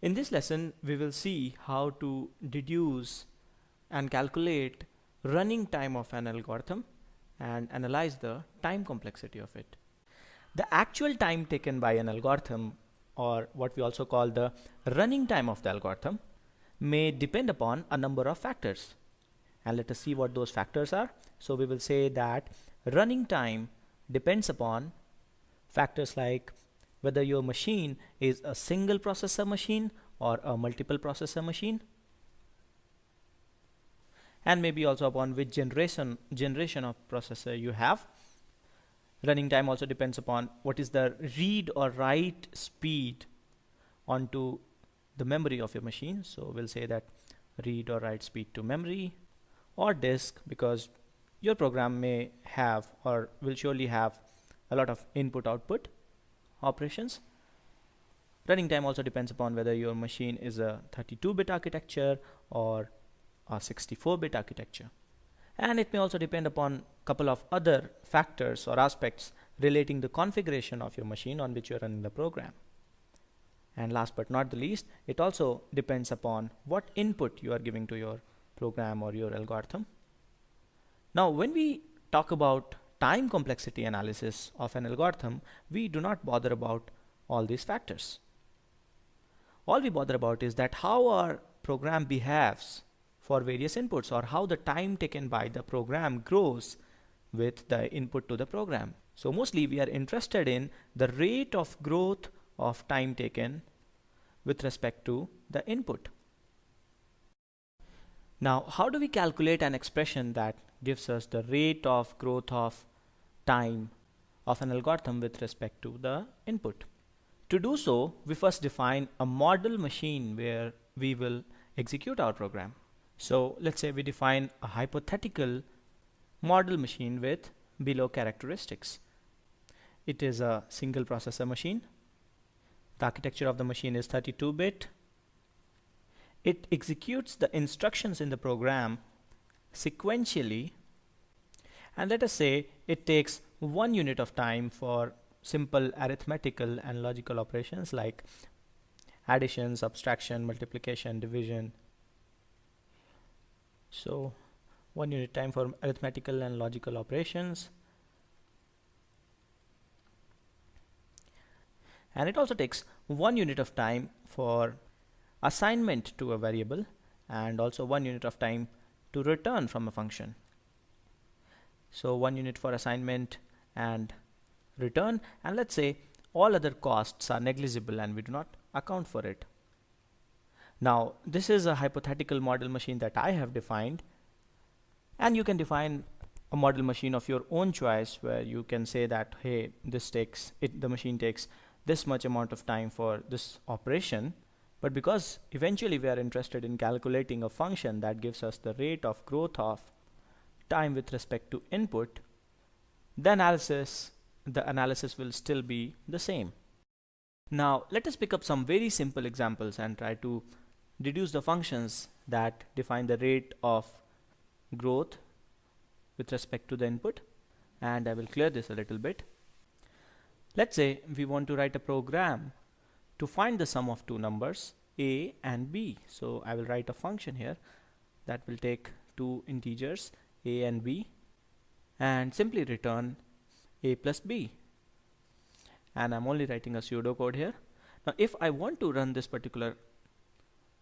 In this lesson, we will see how to deduce and calculate running time of an algorithm and analyze the time complexity of it. The actual time taken by an algorithm, or what we also call the running time of the algorithm, may depend upon a number of factors. And let us see what those factors are. So we will say that running time depends upon factors like whether your machine is a single processor machine or a multiple processor machine, and maybe also upon which generation of processor you have. Running time also depends upon what is the read or write speed onto the memory of your machine. So we'll say that read or write speed to memory or disk, because your program may have or will surely have a lot of input output operations. Running time also depends upon whether your machine is a 32-bit architecture or a 64-bit architecture. And it may also depend upon a couple of other factors or aspects relating the configuration of your machine on which you are running the program. And last but not the least, it also depends upon what input you are giving to your program or your algorithm. Now, when we talk about time complexity analysis of an algorithm, we do not bother about all these factors. All we bother about is that how our program behaves for various inputs, or how the time taken by the program grows with the input to the program. So mostly we are interested in the rate of growth of time taken with respect to the input. Now, how do we calculate an expression that gives us the rate of growth of time of an algorithm with respect to the input? To do so, we first define a model machine where we will execute our program. So let's say we define a hypothetical model machine with below characteristics. It is a single processor machine. The architecture of the machine is 32-bit. It executes the instructions in the program sequentially, and let us say it takes 1 unit of time for simple arithmetical and logical operations like addition, subtraction, multiplication, division. So 1 unit time for arithmetical and logical operations. And it also takes 1 unit of time for assignment to a variable, and also 1 unit of time to return from a function. So 1 unit for assignment and return, and let's say all other costs are negligible and we do not account for it. Now, this is a hypothetical model machine that I have defined, and you can define a model machine of your own choice where you can say that, hey, the machine takes this much amount of time for this operation. But because eventually we are interested in calculating a function that gives us the rate of growth of time with respect to input, the analysis will still be the same. Now let us pick up some very simple examples and try to deduce the functions that define the rate of growth with respect to the input. And I will clear this a little bit. Let's say we want to write a program to find the sum of two numbers a and b. So I will write a function here that will take two integers a and b and simply return a plus b. And I'm only writing a pseudocode here. Now if I want to run this particular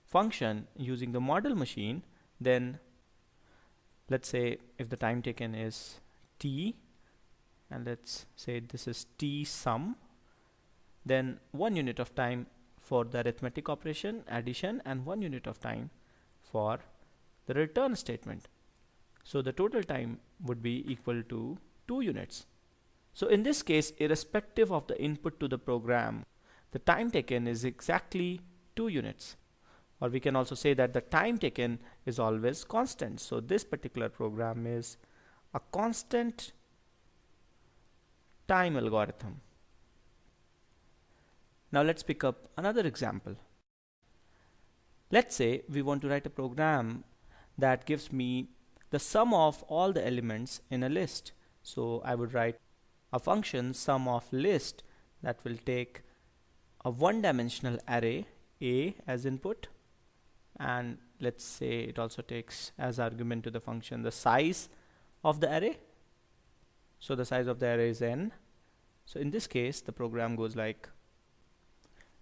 function using the model machine, then let's say if the time taken is t, and let's say this is t sum, then 1 unit of time for the arithmetic operation addition and 1 unit of time for the return statement. So the total time would be equal to 2 units. So in this case, irrespective of the input to the program, the time taken is exactly 2 units. Or we can also say that the time taken is always constant. So this particular program is a constant time algorithm. Now let's pick up another example. Let's say we want to write a program that gives me the sum of all the elements in a list. So I would write a function sum of list that will take a one-dimensional array a as input, and let's say it also takes as argument to the function the size of the array. So the size of the array is n. So in this case the program goes like,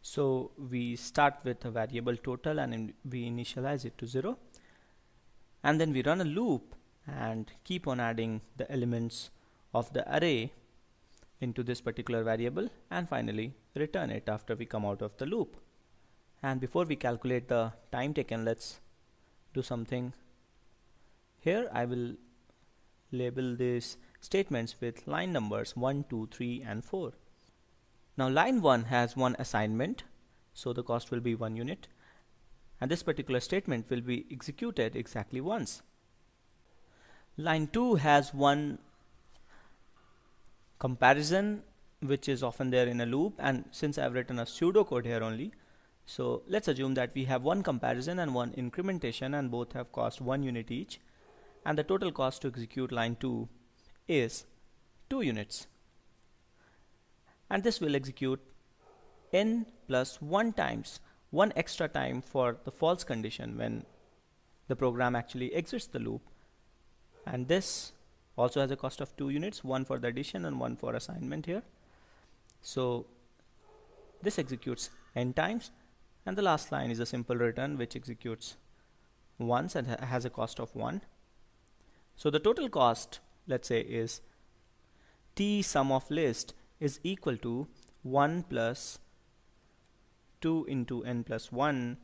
so we start with a variable total and we initialize it to 0, and then we run a loop and keep on adding the elements of the array into this particular variable, and finally return it after we come out of the loop. And before we calculate the time taken, let's do something here. I will label these statements with line numbers 1, 2, 3 and 4. Now line 1 has one assignment, so the cost will be 1 unit, and this particular statement will be executed exactly once. Line 2 has one comparison, which is often there in a loop, and since I've written a pseudocode here only, so let's assume that we have one comparison and one incrementation, and both have cost 1 unit each, and the total cost to execute line 2 is 2 units. And this will execute n plus 1 times, one extra time for the false condition when the program actually exits the loop. And this also has a cost of 2 units, one for the addition and one for assignment here. So this executes n times, and the last line is a simple return which executes once and has a cost of 1. So the total cost, let's say, is t sum of list is equal to 1 plus 2 into n plus 1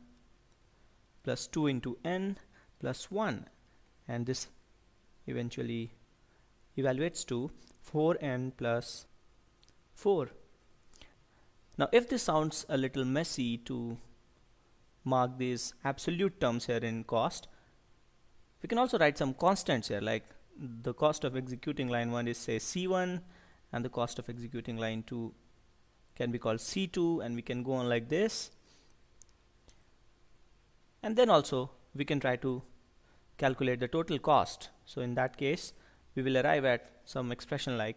plus 2 into n plus 1, and this eventually evaluates to 4n plus 4. Now if this sounds a little messy to mark these absolute terms here in cost, we can also write some constants here, like the cost of executing line 1 is say C1, and the cost of executing line 2 can be called C2, and we can go on like this. And then also we can try to calculate the total cost. So in that case we will arrive at some expression like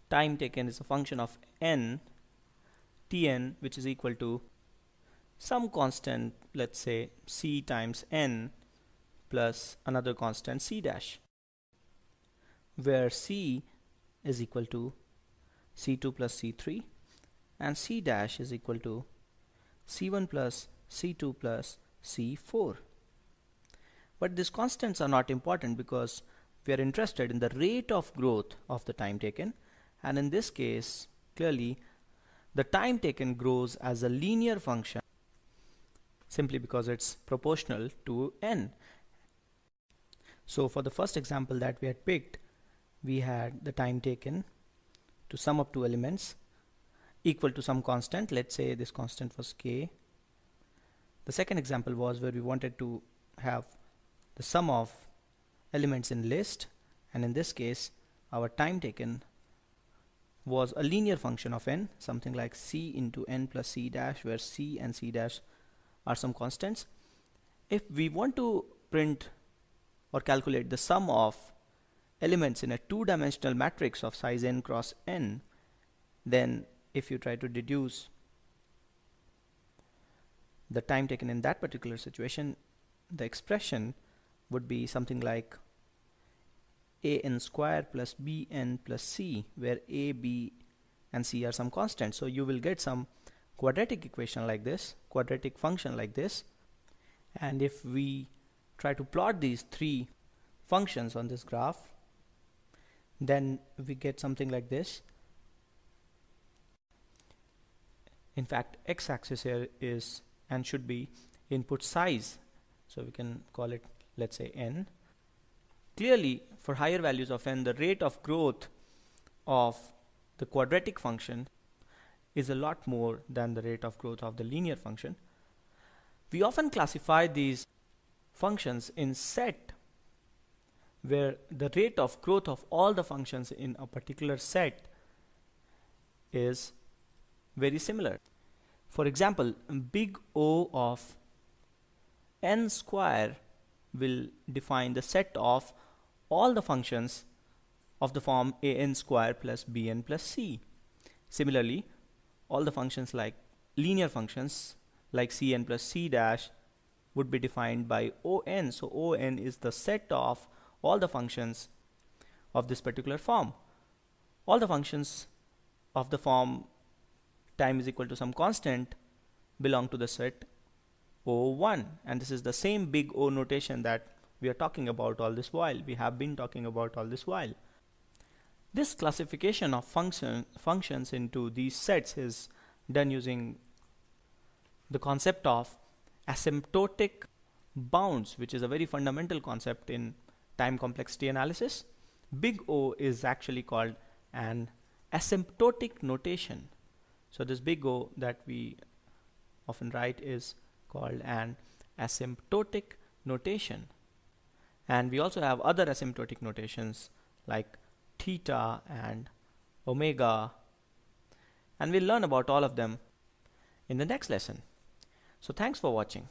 time taken is a function of n, Tn, which is equal to some constant, let's say C times n plus another constant C dash, where C is equal to C2 plus C3 and C dash is equal to C1 plus C2 plus C4. But these constants are not important because we are interested in the rate of growth of the time taken, and in this case clearly the time taken grows as a linear function simply because it's proportional to n. So for the first example that we had picked, we had the time taken to sum up two elements equal to some constant. Let's say this constant was k. The second example was where we wanted to have the sum of elements in list, and in this case our time taken was a linear function of n, something like c into n plus c dash, where c and c dash are some constants. If we want to print or calculate the sum of elements in a two-dimensional matrix of size n cross n, then if you try to deduce the time taken in that particular situation, the expression would be something like an square plus bn plus c, where a, b and c are some constants. So you will get some quadratic equation like this, quadratic function like this, and if we try to plot these three functions on this graph, then we get something like this. In fact, x-axis here is and should be input size, so we can call it, let's say, n. Clearly for higher values of n, the rate of growth of the quadratic function is a lot more than the rate of growth of the linear function. We often classify these functions in set, where the rate of growth of all the functions in a particular set is very similar. For example, big O of n square will define the set of all the functions of the form an square plus bn plus c. Similarly, all the functions like linear functions like Cn plus C dash would be defined by On. So On is the set of all the functions of this particular form. All the functions of the form time is equal to some constant belong to the set O1, and this is the same big O notation that we are talking about all this while. We have been talking about all this while. This classification of functions into these sets is done using the concept of asymptotic bounds, which is a very fundamental concept in time complexity analysis. Big O is actually called an asymptotic notation. So this big O that we often write is called an asymptotic notation. And we also have other asymptotic notations like theta and omega, and we'll learn about all of them in the next lesson. So thanks for watching.